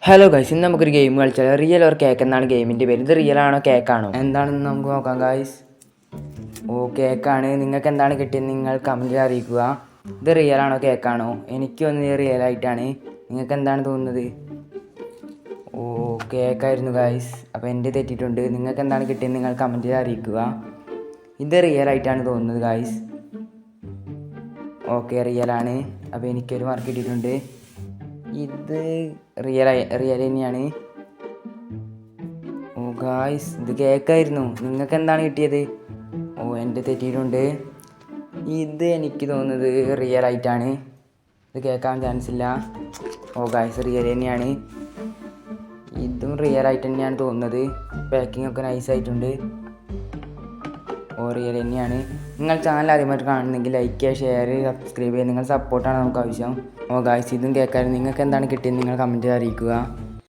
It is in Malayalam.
ഹലോ ഗൈസ്, ഇന്ന് നമുക്കൊരു ഗെയിം കളിച്ചാൽ. റിയൽ ഓർ കേക്ക് എന്നാണ് ഗെയിമിൻ്റെ പേര്. ഇത് റിയൽ ആണോ കേക്കാണോ എന്താണെന്ന് നമുക്ക് നോക്കാം ഗൈസ്. കേക്കാണ്. നിങ്ങൾക്ക് എന്താണ് കിട്ടിയത് നിങ്ങൾ കമൻറ്റിൽ അറിയിക്കുക. ഇത് റിയൽ ആണോ കേക്കാണോ? എനിക്ക് തോന്നുന്നത് റിയൽ ആയിട്ടാണ്. നിങ്ങൾക്ക് എന്താണ് തോന്നുന്നത്? കേക്കായിരുന്നു ഗൈസ്. അപ്പോൾ എൻ്റെ തെറ്റിയിട്ടുണ്ട്. നിങ്ങൾക്ക് എന്താണ് കിട്ടിയത് നിങ്ങൾ കമൻറ്റിൽ അറിയിക്കുക. ഇത് റിയൽ ആയിട്ടാണ് തോന്നുന്നത് ഗൈസ്. റിയലാണ്. അപ്പോൾ എനിക്കൊരു മാർക്ക് കിട്ടിയിട്ടുണ്ട്. ഇത് റിയൽ തന്നെയാണ്. ഗായ്സ്, ഇത് കേക്കായിരുന്നു. നിങ്ങൾക്ക് എന്താണ് കിട്ടിയത്? എൻ്റെ തെറ്റിയിട്ടുണ്ട്. ഇത് എനിക്ക് തോന്നുന്നത് റിയൽ ആയിട്ടാണ്. ഇത് കേൾക്കാൻ ചാൻസ് ഇല്ല. ഗായ്സ്, റിയൽ തന്നെയാണ്. ഇതും റിയൽ ആയിട്ട് തന്നെയാണ് തോന്നുന്നത്. പാക്കിംഗ് ഒക്കെ നൈസായിട്ടുണ്ട്. റിയൽ തന്നെയാണ്. നിങ്ങൾ ചാനൽ ആദ്യമായിട്ട് കാണുന്നെങ്കിൽ ലൈക്ക് ചെയ്യുക, ഷെയർ ചെയ്യുക, സബ്സ്ക്രൈബ് ചെയ്യുക. നിങ്ങൾ സപ്പോർട്ടാണ് നമുക്ക് ആവശ്യം. ഗായ്സ്, ഇതും കേൾക്കാനും നിങ്ങൾക്ക് എന്താണ് കിട്ടിയത് നിങ്ങൾ കമൻറ്റ് അറിയിക്കുക.